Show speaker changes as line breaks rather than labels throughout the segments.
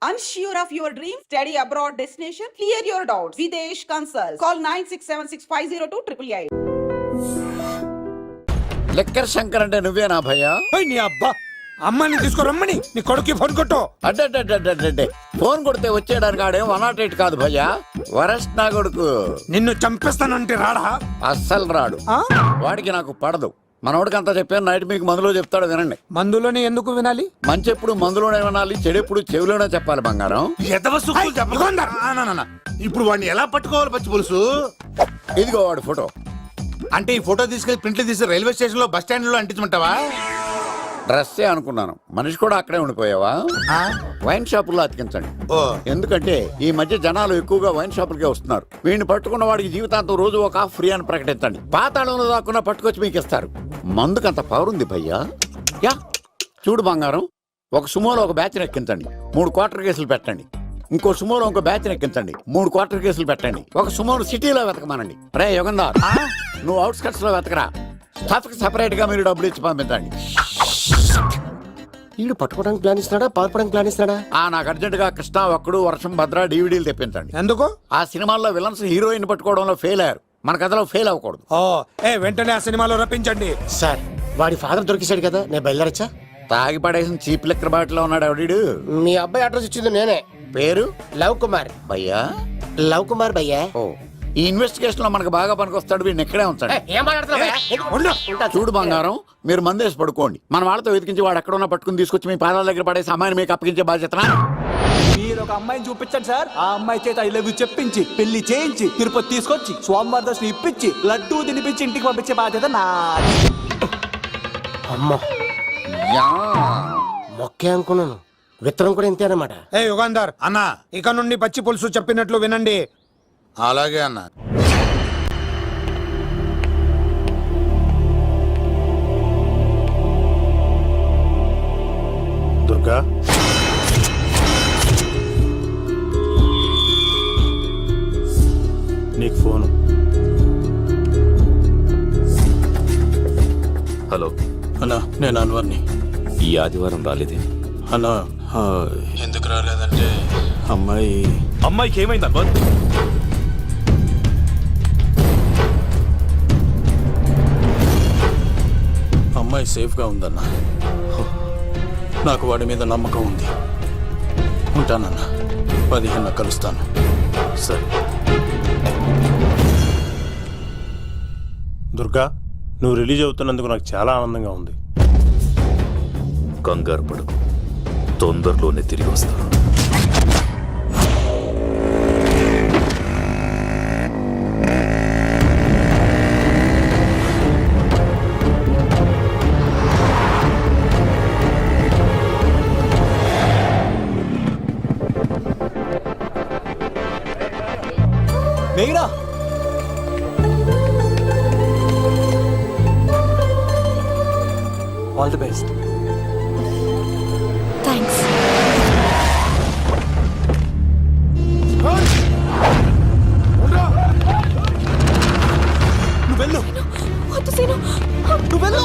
Unsure of your dream? Study abroad destination? Clear your doubts. Videsh Consult. Call 9676502888.
Liquor Shankar అంటే నువ్వేనా భయ్యా?
నీ అబ్బా అమ్మని తీసుకురమ్మని నీ కొడుకు ఫోన్ కొట్టు.
అడ్డే ఫోన్ కొడితే వచ్చేయడానికి ఆడే 108 కాదు భయ్యా, వరస్ట్ నా కొడుకు.
నిన్ను చంపేస్తానంటే రాడా?
అస్సలు రాడు. వాడికి నాకు పడదు. మనోడికి అంతా చెప్పాను, నైట్ మీకు మందులో చెప్తాడు వినండి.
మందులోనే ఎందుకు వినాలి?
మంచి ఎప్పుడు మందులోనే వినాలి, చెడు ఎప్పుడు చెవిలోనే చెప్పాలి బంగారం.
ఇప్పుడు వాడిని ఎలా పట్టుకోవాలి పచ్చి పులుసు?
ఇదిగో వాడు ఫోటో.
అంటే ఈ ఫోటో తీసుకెళ్లి ప్రింట్లు తీసి రైల్వే స్టేషన్ లో బస్ స్టాండ్ లో అంటించమంటావా?
డ్రెస్సే అనుకున్నాను, మనిషి కూడా అక్కడే ఉండిపోయావా? వైన్ షాపుల్లో అతికించండి. ఎందుకంటే ఈ మధ్య జనాలు ఎక్కువగా వైన్ షాపులకే వస్తున్నారు. వీడిని పట్టుకున్న వాడికి జీవితాంతం రోజు ఒక ఆఫ్ ఫ్రీ అని ప్రకటించండి. పాతాళంలో దాక్కున్నా పట్టుకొచ్చి మీకు ఇస్తారు. మందుకంత పవర్ ఉంది భయ్యా. యా చూడు బంగారం, ఒక సుమోలో ఒక బ్యాచ్ ఎక్కించండి, 3 క్వార్టర్ కేసులు పెట్టండి. ఇంకో సుమోలో ఇంకో బ్యాచ్ ఎక్కించండి, 3 క్వార్టర్ కేసులు పెట్టండి. ఒక సుమోను సిటీలో వెతకమానండి. రే యుగంధర్, నువ్వు అవుట్స్కట్స్ లో వెతకరా. స్టాఫ్ కి సెపరేట్ గా మీరు డబ్బులు ఇచ్చి పంపించండి.
వీడు పట్టుకోవడానికి ప్లాన్ ఇస్తున్నాడా, పాల్పడానికి ప్లాన్ ఇస్తున్నాడా?
నాకు అర్జెంట్ గా కృష్ణ, ఒక్కడు, వర్షం, భద్ర డివిడీలు తెప్పించండి.
ఎందుకు?
ఆ సినిమాల్లో విలన్స్ హీరోయిన్ పట్టుకోవడంలో ఫెయిల్ అయ్యారు, మన కథలో ఫెయిల్ అవ్వకూడదు.
వెంటనే ఆ సినిమాలో రప్పించండి.
సార్ వాడి ఫాదర్ దొరికేశాడు కదా, నేను బయలుదేరచ్చా?
తాగి పడేసిన చీప్ లెక్కర్ బాటిలో ఉన్నాడు ఎవడీడు.
మీ అబ్బాయి అడ్రస్ ఇచ్చింది నేనే.
పేరు
లవ్ కుమార్
భయ్యా.
లవ్ కుమార్ భయ్యా.
ఓ, ఈ ఇన్వెస్టిగేషన్ లో మనకు బాగా పనికొస్తాడు, వీడిని ఎక్కడే ఉంచండి. చూడు బంగారం, మీరు మందేసి పడుకోండి. మన వాళ్ళతో వెతికించి వాడు ఎక్కడ ఉన్నా పట్టుకుని తీసుకొచ్చి మీ పాదాల దగ్గర పడేసి అమ్మాయిని మీకు అప్పగించే బాధ్యత.
మీరు ఒక అమ్మాయిని చూపించండి సార్. ఆ అమ్మాయి చేత ఐ లవ్ యూ చెప్పించి పెళ్లి చేయించి తిరుపతి తీసుకొచ్చి స్వామివారి దర్శనం ఇప్పించి లడ్డూ తినిపించి ఇంటికి పంపించే బాధ్యత నాది.
అమ్మా మొక్కే అనుకున్నాను, విత్తనం కూడా ఇంతే అన్నమాట.
యుగాంధర్
అన్నా,
ఇక నుండి పచ్చి పులుసు చెప్పినట్లు వినండి.
అలాగే అన్నా. దుర్గా, నీకు ఫోను.
హలో
అన్నా, నేను అన్వర్ని.
ఈ ఆదివారం రాలేదే
అన్నా, ఎందుకు రాలేదంటే అమ్మాయికి
ఏమైంది అన్వర్?
అమ్మాయి సేఫ్గా ఉందన్నా. నాకు వాడి మీద నమ్మకం ఉంది. ఉంటానన్నా, 15 కలుస్తాను.
సరే.
దుర్గా, నువ్వు రిలీజ్ అవుతున్నందుకు నాకు చాలా ఆనందంగా ఉంది.
కంగారు పడకు, తొందరలోనే తిరిగి వస్తాను.
మెయిరా ఆల్ ది బెస్ట్.
థ్యాంక్స్.
నువ్వు వెళ్ళు.
వద్దు సీను,
నువ్వు వెళ్ళు.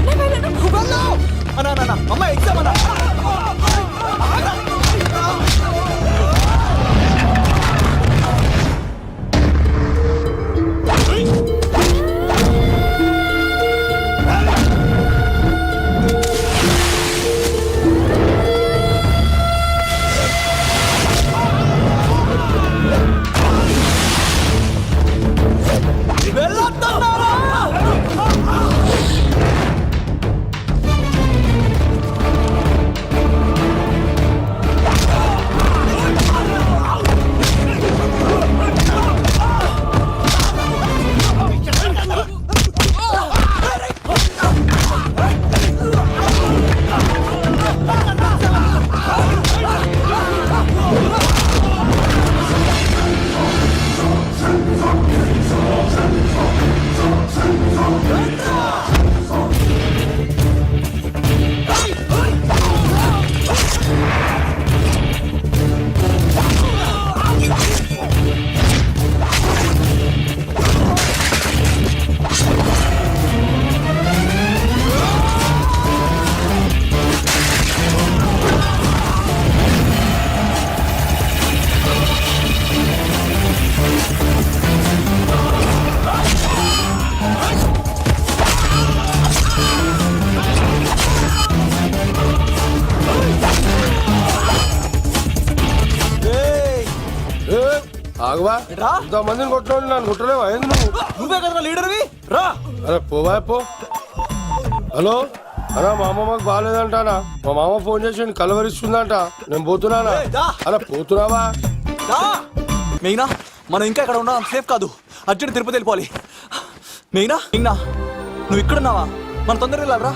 నేను వెళ్ళను.
నువ్వు వెళ్ళు. అన్నా అమ్మాయి ఎగ్జామ్ అన్నా.
ఆగవా
రా.
ఇంతమందిని కొట్టడం నన్ను కొట్టలేవా ఏంది నువ్వు?
నువ్వే కదా లీడర్వి రా.
అరే పోవా పో. హలో అన్నా మా అమ్మ మాకు బాగాలేదంటానా, మా మామ ఫోన్ చేసి కలవరిస్తుందంట, నేను పోతున్నానా?
ఏయ్, దా.
అలా పోతున్నావా?
రా. మెయినా మనం ఇంకా ఇక్కడ ఉన్నాం, సేఫ్ కాదు. అర్జెంట్ తిరుపతి వెళ్ళిపోవాలి. మెయినా నువ్వు ఇక్కడ ఉన్నావా? మనం తొందరగా వెళ్ళాలరా.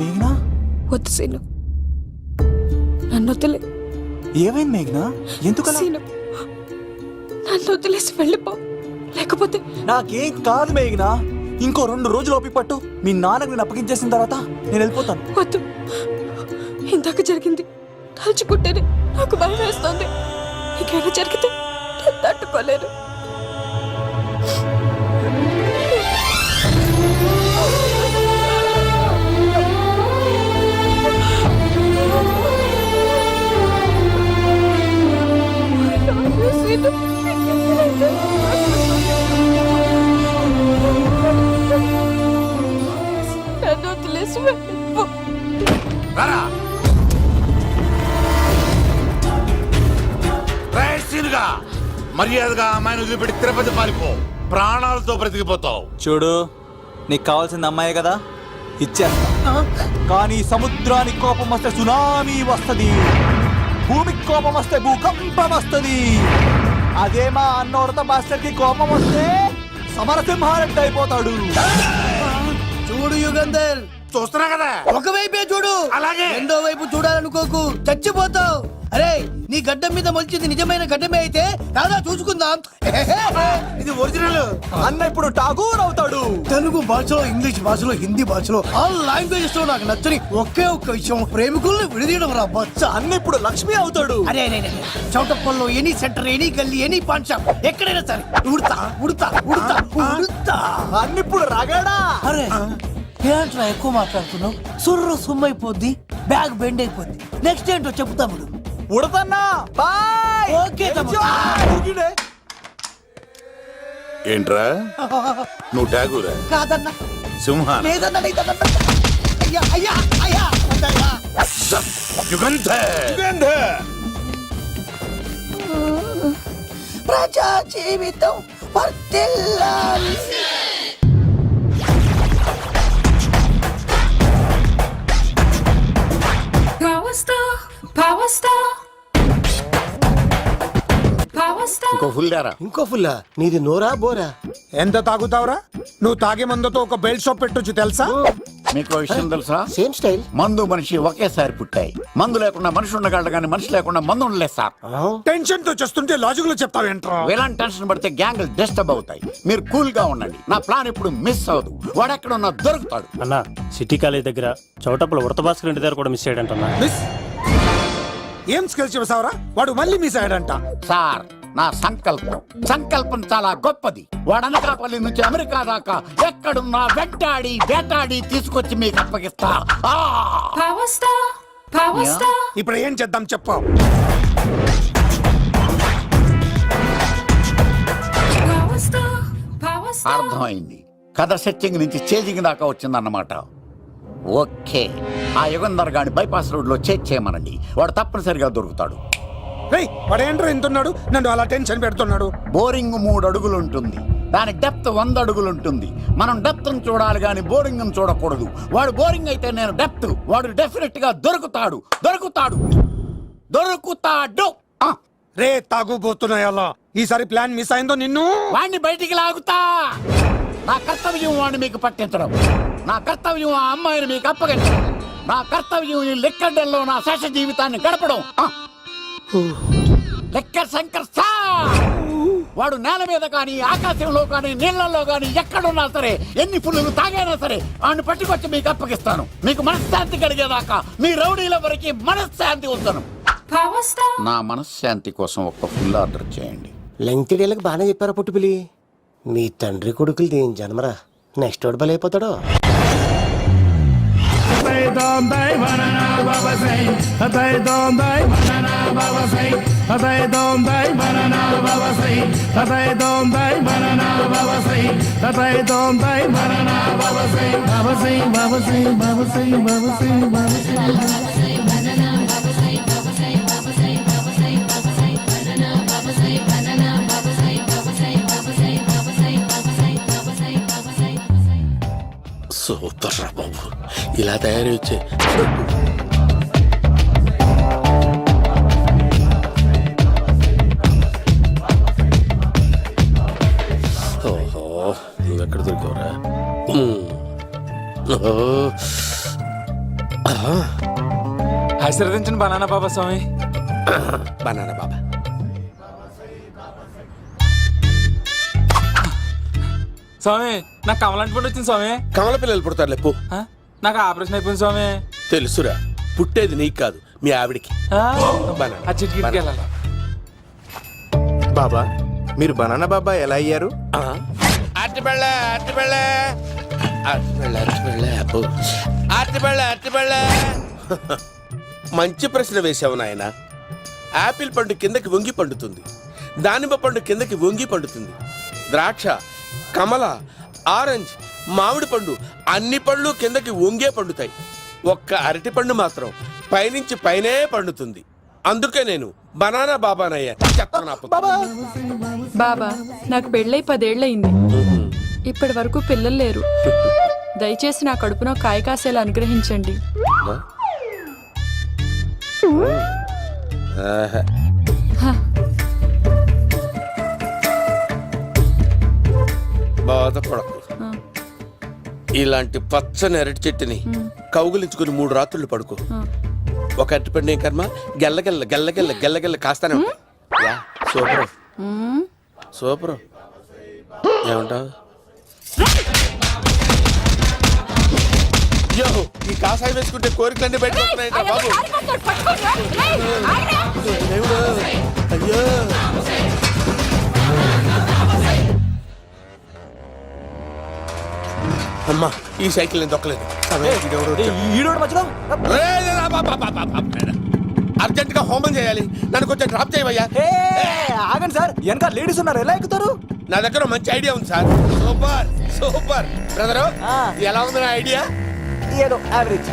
మెయినా
వద్దు సీను, నన్ను వదిలే.
ఏమైంది మేఘ్నా? ఎందుకలా?
సీను, నన్ను వదిలేసి వెళ్ళిపో, లేకపోతే
నాకేం కాదు మేఘ్నా. ఇంకో 2 రోజులు ఓపిక పట్టు. మీ నాన్నకి నేను అప్పగించేసిన తర్వాత నేను వెళ్ళిపోతాను.
వద్దు. ఇందాక జరిగింది తలుచుకుంటేనే నాకు భయం వేస్తోంది. ఇంకేమైనా జరిగితే నేను తట్టుకోలేను. సీను, నన్ను వదిలేసి వెళ్ళిపో.
రారా. రైట్ సీన్గా మర్యాదగా అమ్మాయిని వదిలిపెట్టి తిరుపతి పారిపో, ప్రాణాలతో బ్రతికిపోతావు.
చూడు, నీకు కావాల్సింది అమ్మాయే కదా, ఇచ్చేస్తా. కానీ సముద్రానికి కోపం వస్తే సునామీ వస్తది, భూమికి కోపం వస్తే భూకంపం వస్తది. అదే మా అన్నోడత మాస్టర్ కి కోపం వస్తే సమరసింహారెడ్డి అయిపోతాడు.
చూడు యుగంధర్,
చూస్తున్నా కదా.
ఒకవైపే చూడు,
అలాగే.
రెండో వైపు చూడాలనుకోకు, చచ్చిపోతావు. అరే, నీ గడ్డం మీద మొలిచింది నిజమైన గడ్డమే అయితే రాదా చూసుకుందాం.
ఇది ఒరిజినల్.
అన్న ఇప్పుడు ఠాగూర్ అవుతాడు.
తెలుగు భాషలో, ఇంగ్లీష్ భాషలో, హిందీ భాషలో ఆల్ లాంగ్వేజెస్ లో నాకు నచ్చని ఒకే ఒక్క విషయం, ప్రేమికుల్ని విడదీయడం రా బచ్చ.
అన్న ఇప్పుడు లక్ష్మి అవుతాడు.
అరే అరే అరే, చౌటప్పల్లో ఎనీ సెంటర్, ఎనీ గల్లీ, ఎనీ పాన్ షాప్, ఎక్కడైనా సరే ఉడతా ఉడతా ఉడతా ఉడతా.
అన్న ఇప్పుడు రగడా.
అరే ఏంట్రా ఎక్కువ మాట్లాడుతున్నావు? సుర్రు సుమ్మైపోద్ది, బ్యాగ్ బెండ్ అయిపోద్ది. నెక్స్ట్ ఏంటో చెప్తా తమ్ముడు.
ఉడతన్నా బాయ్.
ఓకే తమ్ముడు.
ఎంజాయ్.
ఏంట్రా నువ్వు ఠాగూరా?
కాదన్నా,
సింహ
లేదన్నా, లేదన్నా. అయ్యా అయ్యా అయ్యా అయ్యా.
యుగంధర్.
ప్రజా జీవితం వర్ధిల్లాలి.
ఇంకో ఫుల్ దారా.
ఇంకో ఫుల్లా? నీది నోరా బోరా?
ఎంత తాగుతావురా? నువ్వు తాగే మందుతో ఒక బెల్ట్ షాప్ పెట్టొచ్చు తెలుసా?
మీకు విషయం తెలుసా?
Same style.
మందు మనిషి ఒకేసారి పుట్టాయి. మందు లేకుండా మనిషి ఉండగలడు కానీ మనిషి లేకుండా మందు ఉండలేదు సార్.
టెన్షన్ తో చేస్తుంటే లాజిక్ లో చెప్తావేంట్రా?
ఎలాంటి టెన్షన్ పడితే గ్యాంగులు డిస్టర్బ్ అవుతాయి. మీరు కూల్ గా ఉండండి. నా ప్లాన్ ఇప్పుడు మిస్ అవ్వదు. వాడెక్కడ ఉన్నా దొరుకుతాడు.
అన్నా, సిటీ కాలేజ్ దగ్గర చౌటప్పుల ఉడత భాస్కర్ ఇంటి దగ్గర కూడా మిస్ అయ్యాడంటన్నా.
మిస్ ఏం స్కిల్స్ చేసావురా? వాడు మళ్ళీ మిస్ అయ్యాడంట.
సార్, నా సంకల్పం చాలా గొప్పది. వాడు అనకాపల్లి నుంచి అమెరికా దాకా ఎక్కడున్నా వెంటాడి వేటాడి తీసుకొచ్చి మీకు అప్పగిస్తా.
ఇప్పుడు ఏం చేద్దాం చెప్పు.
అర్థమైంది. కథ సెట్టింగ్ నుంచి చేజింగ్ దాకా వచ్చిందన్నమాట. ఓకే, ఆ యుగంధర్ గాని బైపాస్ రోడ్ లో చేయమనండి. వాడు తప్పనిసరిగా దొరుకుతాడు.
రేయ్, వాడేంట్రా ఎంతున్నాడు? నన్ను అలా టెన్షన్ పెడుతున్నాడు.
బోరింగ్ 3 అడుగులు ఉంటుంది, దాని డెప్త్ 100 అడుగులు ఉంటుంది. మనం డెప్త్ చూడాలి గాని బోరింగ్ చూడకూడదు. వాడు బోరింగ్ అయితే నేను డెప్త్. వాడు డెఫినెట్ గా దొరుకుతాడు. ఆ,
రే తాగుబోతున్నాయి అలా. ఈసారి ప్లాన్ మిస్ అయిందో నిన్ను.
వాడిని బయటికి లాగుతా. నా కర్తవ్యం వాడిని మీకు పట్టించడం. నా కర్తవ్యం ఆ అమ్మాయిని మీకు అప్పగించడం. నా కర్తవ్యం ఈ లెక్కడ్డల్లో నా శేష జీవితాన్ని గడపడం. లెక్కర్ శంకర్ సార్, వాడు నేల మీద కానీ ఆకాశంలో కానీ నీళ్లలో కానీ ఎక్కడున్నా సరే, ఎన్ని పుల్లులు తాగైనా సరే వాడిని పట్టుకొచ్చి మీకు అప్పగిస్తాను. మీకు మనశ్శాంతి కలిగేదాకా మీ రౌడీలెవరికి మనశ్శాంతి ఉంచను. నా మనశ్శాంతి కోసం ఒక్క ఫుల్ ఆర్డర్ చేయండి.
లెంగ్త్ డేలకు బాగానే చెప్పారా పుట్టుపిలి? మీ తండ్రి కొడుకులు దేని జన్మరా? నెక్స్ట్ వాడు బలైపోతాడో.
సూపర్ రా బాబు, ఇలా తయారు వచ్చే ఓహో, నువ్వెక్కడ దొరికావురా?
ఆశీర్వదించండి బనానా బాబా స్వామి.
బనానా బాబా.
స్వామి నాకు కమలంటి పండు వచ్చింది స్వామి.
కమల పిల్లలు పుడతారు లేపు.
ఆ? నాకు ఆపరేషన్ అయిపోయింది స్వామి.
తెలుసురా, పుట్టేది నీకు కాదు మీ ఆవిడికి.
ఆ?
బనానా.
ఆ చిటికి వెళ్ళాలి.
బాబా మీరు బనానా బాబా ఎలా అయ్యారు?
మంచి ప్రశ్న వేశావు నాయన. ఆపిల్ పండు కిందకి వంగి పండుతుంది, దానిమ్మ పండు కిందకి వంగి పండుతుంది, ద్రాక్ష, కమల, ఆరెంజ్, మామిడి పండు అన్ని పండ్లు కిందకి వంగే పండుతాయి. ఒక్క అరటి పండు మాత్రం పైనుంచి పైనే పండుతుంది. అందుకే నేను బనానా బాబానయ్యా.
బాబా నాకు పెళ్ళై 10 ఏళ్ళయింది. ఇప్పటి వరకు పిల్లలు లేరు. దయచేసి నా కడుపున కాయ కాసేలా అనుగ్రహించండి.
బాధపడకు. ఇలాంటి పచ్చని అరటి చెట్టుని కౌగులించుకుని 3 రాత్రులు పడుకో. ఒక అరటి పండు ఏం కర్మ, గెల్లగెల్ల గెల్లగెల్ల గెల్లగెల్ల కాస్తానే ఉంటాయి. Yeah, super super. ఏమంటావు? యో, ఈ కాసాయి వేసుకుంటే కోరికలన్నీ బయటకొస్తున్నాయంట బాబు. దేవుడు, అయ్యో. అమ్మా, ఈ సైకిల్ నేను దొక్కలేదు. అర్జెంట్ గా హోమం చేయాలి, నన్ను కొంచెం డ్రాప్ చేయవయ్యా.
ఆగండి సార్, వెనక లేడీస్ ఉన్నారు, ఎలా ఎక్కుతారు?
నా దగ్గర మంచి ఐడియా ఉంది సార్. సూపర్ సూపర్ బ్రదరు, ఎలా ఉంది నా ఐడియా?
ఏదో యావరేజ్.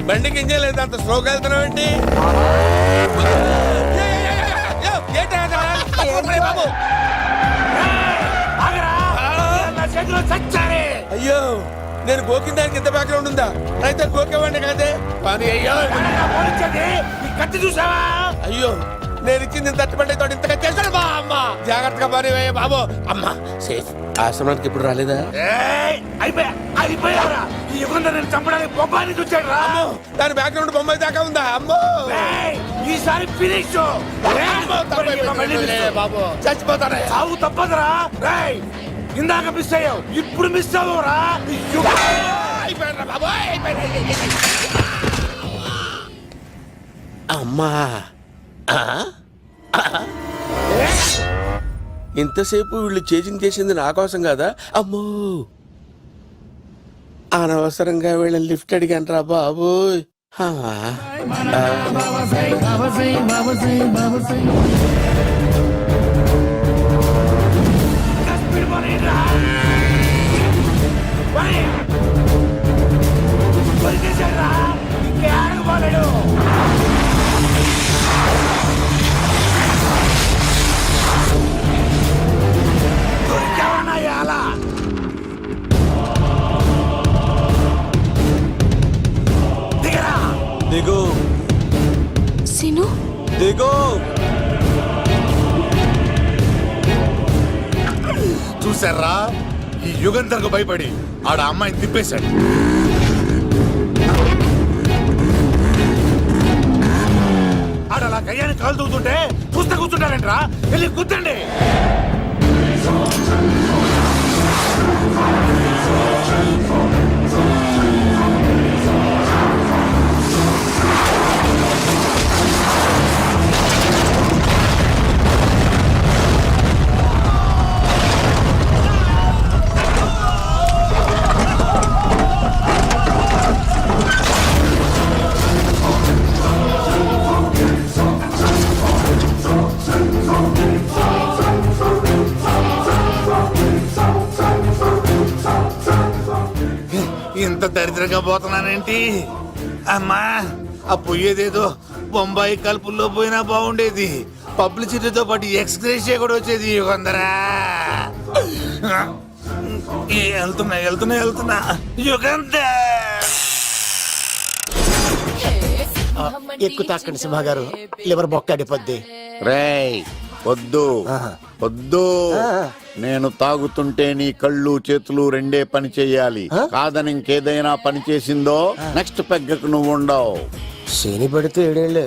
బండికి ఇంజన్ లేదు, అంత స్లోగా వెళ్తున్నావు ఏంటి? అయ్యో, నేను గోకిన దానికి ఇంత బ్యాక్గ్రౌండ్ ఉందా? అయితే గోకేవాడిని కదే. కానీ అయ్యో, కత్తి చూసావా? అయ్యో, నేను ఇచ్చింది తట్టుబడి తోటి ఇంతగా చేశాను బా. అమ్మ జాగ్రత్తగా పని వేయ బాబు. అమ్మ సేఫ్. ఆశ్రమానికి ఇప్పుడు రాలేదా? దాని బ్యాక్గ్రౌండ్ బొమ్మాయి దాకా ఉందా? అమ్మో, ఈసారి ఫినిష్ బాబు. చచ్చిపోతానే, సాగు తప్పదురా. ఇందాక మిస్ అయ్యావు, ఇప్పుడు మిస్ అవ్వరా? అమ్మా, ఇంతసేపు వీళ్ళు చేజింగ్ చేసింది నా కోసం కాదా? అమ్మో, అనవసరంగా వీళ్ళని లిఫ్ట్ అడిగాను రా బాబు.
దిగు
సీను,
దిగు.
చూసారా, ఈ యుగంధర్కు భయపడి ఆడ అమ్మాయిని తిప్పేశాడు. ఆడలా కయ్యాన్ని కాలు తూగుతుంటే చూస్తే కూర్చుంటారంట్రా. వెళ్ళి కూర్చోండి. ఇంత దరిద్రంగా పోతున్నానేంటి? అమ్మా, ఆ పోయేదేదో బొంబాయి కలుపుల్లో పోయినా బాగుండేది. పబ్లిసిటీతో పాటు ఎక్స్గ్రేషియా కూడా వచ్చేది. యుగంధరా,
వెళ్తున్నా
ఎక్కువ తాకండి సింహ గారు, లివర్ బొక్క అడిపోద్ది.
రేయ్ వద్దు వద్దు, నేను తాగుతుంటే నీ కళ్ళు చేతులు రెండే పని చెయ్యాలి. కాదని ఇంకేదైనా పని చేసిందో నెక్స్ట్ పెగ్గకు నువ్వు ఉండవు.
శని పడితే 7 ఏళ్ళు,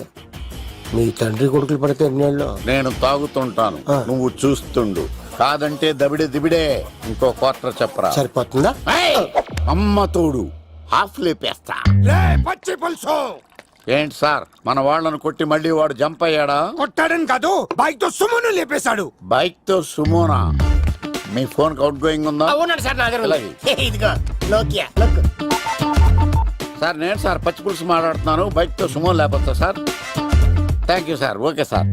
మీ తండ్రి కొడుకులు పడితే 2 ఏళ్ళు.
నేను తాగుతుంటాను, నువ్వు చూస్తుండు. కాదంటే దబిడే దిబిడే. ఇంకో క్వార్టర్ చెప్పరా.
సరిపోతుందా?
ఏయ్! అమ్మ తోడు హాఫ్ లేపేస్తా.
పచ్చి పులుసు
ఏంటి సార్, మన వాళ్ళను కొట్టి మళ్ళీ వాడు జంప్ అయ్యాడా?
కొట్టాడని కాదు, బైక్ తో సుమను లేపేశాడు.
బైక్ తో సుమోనా? మీ ఫోన్ అవుట్ గోయింగ్ ఉందా?
అవునండి సార్, నా దగ్గర ఉంది.
అలాగే.
ఇదిగో నోకియా లక్.
సార్ నేను సార్ పచ్చి పులుసు మాట్లాడుతున్నాను. బైక్ తో సుమో లేకపోతా sir? Thank you sir. Okay sir,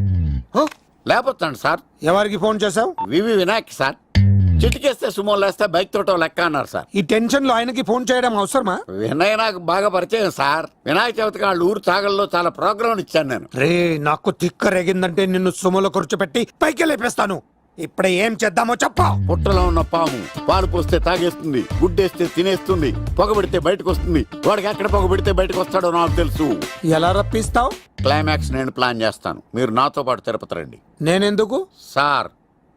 లేకపోతాండి సార్.
ఎవరికి ఫోన్ చేసావు?
VV Vinayak sir. చిటికేస్తే సుమో లేస్తే బైక్ తోటో లెక్క అన్నారు సార్.
ఈ టెన్షన్ లో ఆయనకి ఫోన్ చేయడం అవసరమా?
వినయ్ నాకు బాగా పరిచయం సార్. వినాయక చవితికి వాళ్ళ ఊరు చాగల్లో చాలా ప్రోగ్రాం ఇచ్చాను నేను.
రే, నాకు తిక్క రేగిందంటే నిన్ను సుమలో కూర్చోపెట్టి పైకి లేపేస్తాను. ఇప్పుడే ఏం చేద్దామో చెప్పా.
పుట్టలో ఉన్న పాము పాలు పోస్తే తాగేస్తుంది, గుడ్డేస్తే తినేస్తుంది, పొగబెడితే బయటకు వస్తుంది. వాడికి ఎక్కడ పొగబెడితే బయటకు వస్తాడో నాకు తెలుసు.
ఎలా రప్పిస్తావు?
క్లైమాక్స్ నేను ప్లాన్ చేస్తాను, మీరు నాతో పాటు తిరుపతి రండి.
నేనెందుకు?
సార్,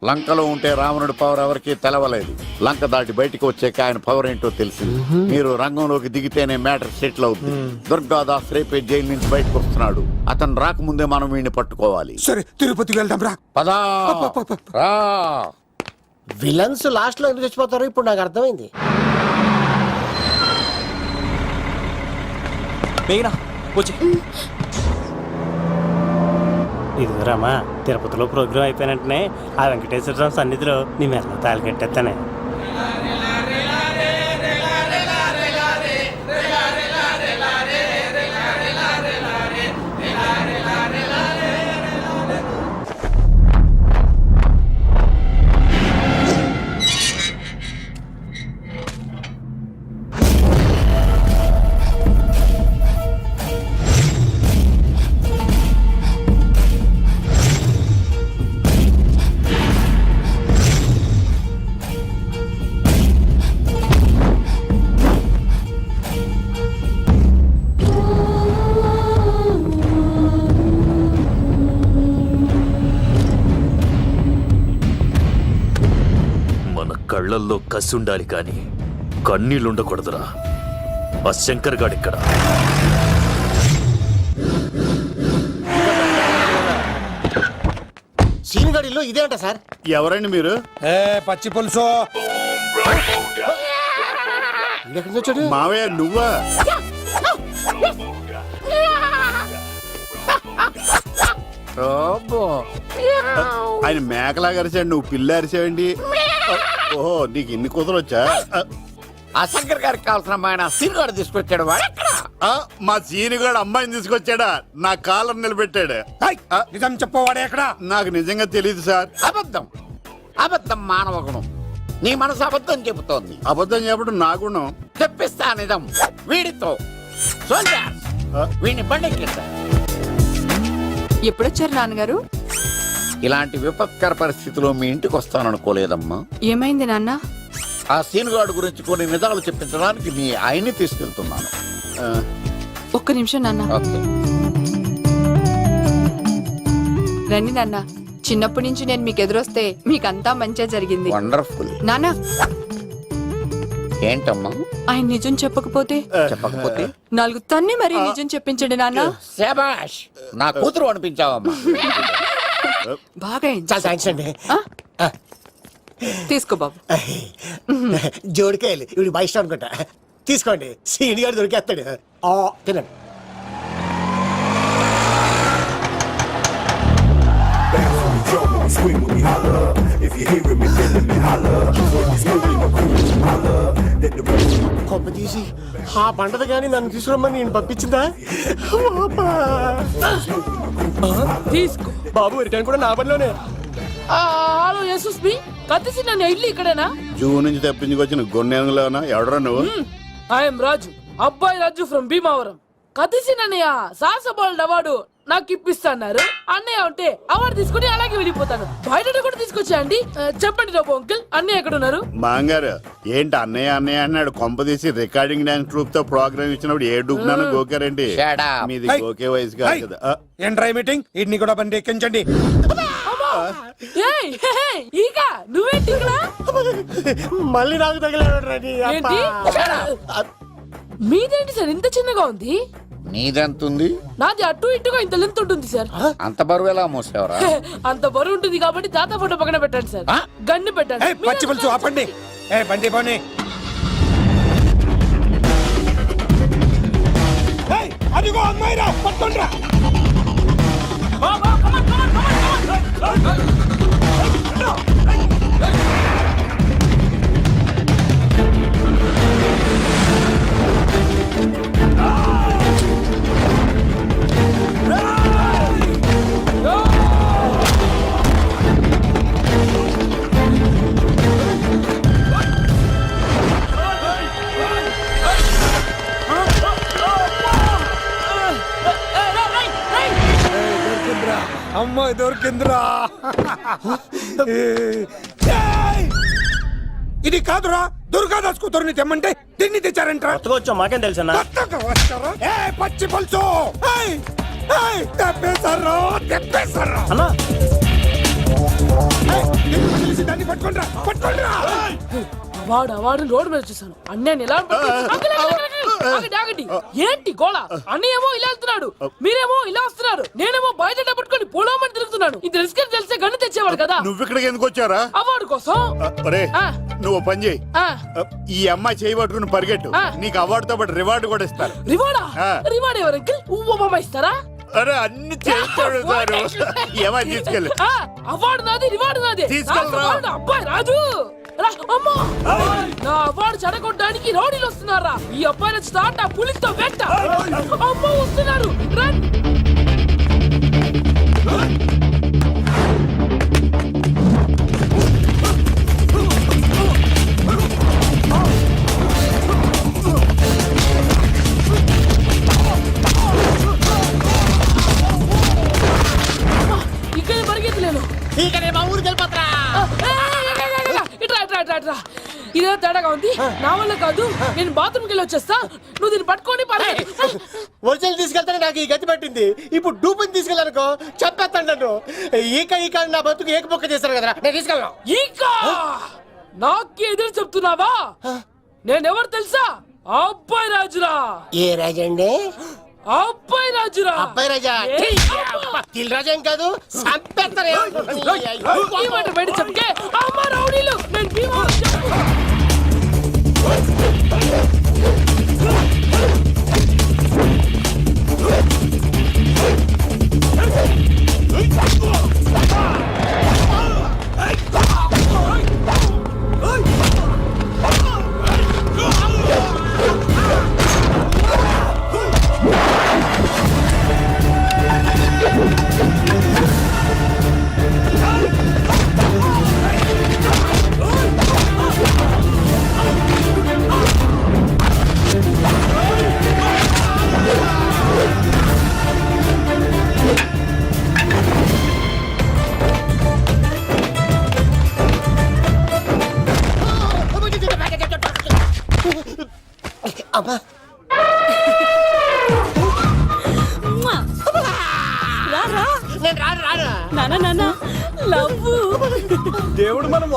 లంకలో ఉంటే రావణుడి పవర్ ఎవరికి తెలవలేదు. లంక దాటి బయటకు వచ్చాక ఆయన పవర్ ఏంటో తెలిసింది. మీరు రంగంలోకి దిగితేనే మ్యాటర్ సెటిల్ అవుతుంది. దుర్గాదాస్ రేపే జైలు నుంచి బయటకు వస్తున్నాడు. అతను రాకముందే మనం వీడిని పట్టుకోవాలి.
సరే, తిరుపతికి వెళ్దాం రా.
పదా రా.
విలన్స్ లాస్ట్ లో ఎందుకు చచ్చిపోతారో ఇప్పుడు నాకు అర్థమైంది.
మేఘనా వచ్చి.
ఇదిగోరామా, తిరుపతిలో ప్రోగ్రాం అయిపోయినట్టునే ఆ వెంకటేశ్వర స్వామి సన్నిధిలో నీ మెల్ల తాళి కట్టేస్తానే.
కళ్ళల్లో కసి ఉండాలి కానీ కన్నీళ్ళుండకూడదురా. ఆ శంకర్ గాడిక్కడ.
సీనిగడిలో ఇదే అంట సార్.
ఎవరండి మీరు?
ఏ పచ్చి పులుసు,
ఎక్కడి నుంచి వచ్చాడు?
మావయ్య నువ్వా? ఆయన మేకలా అరిచాడు, నువ్వు పిల్ల అరిచావండి. ఓహో, నీకు ఇన్ని కూతురు వచ్చా? ఆ శంకర్ గారికి కావాల్సిన అమ్మాయి సీనుగాడు తీసుకొచ్చాడు. మా సీనుగాడు అమ్మాయిని తీసుకొచ్చాడా? నా కాలర్ నిలబెట్టాడు.
నిజం చెప్పవాడే ఎక్కడ?
నాకు నిజంగా తెలియదు సార్. అబద్ధం, అబద్ధం మానవ గుణం. నీ మనసు అబద్ధం చెబుతోంది. అబద్ధం చెప్పడం నా గుణం. తెప్పిస్తా నిజం వీడితో. వీడిని బండెక్కిస్తా.
ఎప్పుడొచ్చారు నాన్నగారు?
ఇలాంటి విపత్కర పరిస్థితిలో మీ ఇంటికి వస్తాననుకోలేదమ్మా.
ఏమైంది నాన్న?
ఆ సీనుగాడు గురించి కొన్ని నిజాలు చెప్పించడానికి మీ ఆయన్ని తీసుకెళ్తున్నాను.
ఒక్క నిమిషం నాన్న.
ఓకే.
రండి నాన్న. చిన్నప్పటి నుంచి నేను మీకు ఎదురొస్తే మీకంతా మంచిగా జరిగింది.
వండర్ఫుల్.
నాన్న,
ఏంటమ్మా?
ఆయన నిజం చెప్పకపోతే
చెప్పకపోతే
4 తన్ని మరీ నిజం చెప్పించండి నాన్న.
శభాష్, నా కూతురు అనిపించావమ్మా.
బాగా అయింది.
చాలా థ్యాంక్స్ అండి.
తీసుకో బాబు.
జోడికాయలు ఇవి బాగా ఇష్టం అనుకుంటా. తీసుకోండి, సీనిగాడు దొరికేస్తాడు. తినండి. కొమ్మ తీసి ఆ పంటది కానీ నన్ను తీసుకురమ్మని నేను పంపించిందా?
తీసుకో
బాబు, రిటర్న్ కూడా నా పనిలోనే.
హలో యేసుస్ బి, కత్తిసి నన్ను ఇల్లు ఇక్కడేనా?
జూ నుంచి తప్పించుకొచ్చిన గొన్నెలోనా? ఎవడరా నువ్వు?
ఐఎమ్ రాజు, అబ్బాయి రాజు ఫ్రమ్ భీమావరం. కత్తిసి నన్నయ్య సాహస బాలుడు అవార్డు
నాకు ఇప్పిస్తాన్నారు. అన్నయ్య ఉంటే అవార్డు తీసుకుని అలాగే వెళ్ళిపోతాను. బయట కూడా తీసుకొచ్చాయండి. చెప్పండి రాబు అంకుల్, అన్నయ్య ఎక్కడ ఉన్నారు?
మాంగారు ఏంటి అన్నయ్య అన్నయ్య అన్నాడు కొంపదీసి రికార్డింగ్ డాన్స్ ట్రూప్ తో ప్రోగ్రామ్ ఇచ్చినప్పుడు ఏ డూబ్నాను గోకారండి. మీది గోకే వయసు కాదు కదా.
ఏంట్రై మీటింగ్ ఇడ్ని కూడా బండి ఎక్కించండి.
ఏయ్, హే, హే, ఈక నువ్వేంటి ఇక్కడ?
మళ్ళీ నాకు తగిలాడు.
ఏంటి? మీదేంటి సార్ ఇంత చిన్నగా ఉంది?
నీదెంతుంది?
నాది అటు ఇటుగా ఇంత లెంత్ ఉంటుంది సార్.
అంత బరువు ఎలా మోసేవరా?
అంత బరువు ఉంటుంది కాబట్టి తాత ఫోటో పక్కన పెట్టండి సార్. గన్ను పెట్టండి.
ఏయ్, పచ్చి పులుసు ఆపండి. ఏ బండి పోనీ. ఏయ్, అదిగో అమ్మాయిరా, పట్టుకోండిరా. అమ్మాయి దొరికిందిరా. ఏయ్, ఇది కాదురా, దుర్గాదాస్ కూతురుని తెమ్మంటే దీన్ని తెచ్చారంటరా.
వచ్చా మాకేం తెలుసన్నా?
కొత్తగా వచ్చారా? ఏయ్, పచ్చి పులుసు. ఏయ్, ఏయ్, తెప్పేశారు, తెప్పేశారు.
అన్నా
ఏయ్, ఎందుకు తెలిసి దాన్ని పట్టుకోండిరా, పట్టుకోండిరా.
వాడు రోడ్డు మీద చూసాను. అన్నయ్య ఎలా ఆగండి. ఏంటి గోళ? అన్నయ్య ఏమో ఇలా వెళ్తున్నాడు, మీరేమో ఇలా వస్తున్నారు, నేనేమో బయట పట్టుకొని పోలోమని తిరుగుతున్నాను. ఇది రిస్క్ తెలిసే గన్ను తెచ్చేవాడు కదా.
నువ్వు ఇక్కడికి ఎందుకు వచ్చారా?
అవార్డు కోసం.
ఒరే
ఆ.
నువ్వు పని చేయి,
ఆ,
ఈ అమ్మాయి చేయి పట్టుకుని పరిగెట్టు.
ఆ.
నీకు అవార్డుతో పాటు రివార్డు కూడా ఇస్తారు.
రివార్డా?
ఆ.
రివార్డ్ ఎవరు అంకిల్? ఉవ్వమ్మ ఇస్తారా?
అరే అన్ని చేస్తాడు సారు. ఏమై తీసుకెళ్ళి
ఆ, అవార్డు నాది, రివార్డు నాది.
తీసుకెళ్ళరా.
నాకు అవార్డు అబ్బాయి రాజు. రా, అమ్మో. నా అవార్డు చెడగొట్టడానికి రౌడీలు వస్తున్నారా? ఈ అబ్బాయి నుంచి స్టార్ట్ ఆ పులితో వెంట. అమ్మో వస్తున్నారు, రన్. ఇక్కడ పరిగెత్తలేను.
మా ఊరికి వెళ్ళిపోతారా?
ఇట్రా. ఇదే తేడాగా ఉంది. నా వల్ల కాదు, నేను బాత్రూమ్కి వెళ్ళి వచ్చేస్తా. నువ్వు దీన్ని పట్టుకొని
ఒరిజినల్ తీసుకెళ్తానే నాకు ఈ గతి పట్టింది. ఇప్పుడు డూపుని తీసుకెళ్ళానుకో చెప్పేస్తాను నన్ను. ఈక నా బతుకు ఏకపొక్క చేశారు కదరా, నేను తీసుకెళ్ళను.
ఇంకా నాకు ఎదురు చెప్తున్నావా? నేనెవరు తెలుసా? అబ్బాయి రాజురా.
ఏ రాజండి?
అబ్బాయి రాజురా.
అబ్బాయి రాజా? తిల్ రాజా ఏం కాదు, సంపేస్తారు.
ఈ మాట బయట చెప్తే అమ్మ రౌడీలు. నేను భీమవరం చెప్పు.
అమ్మా నేను రాను.
నాన్న లవ్
దేవుడు మనం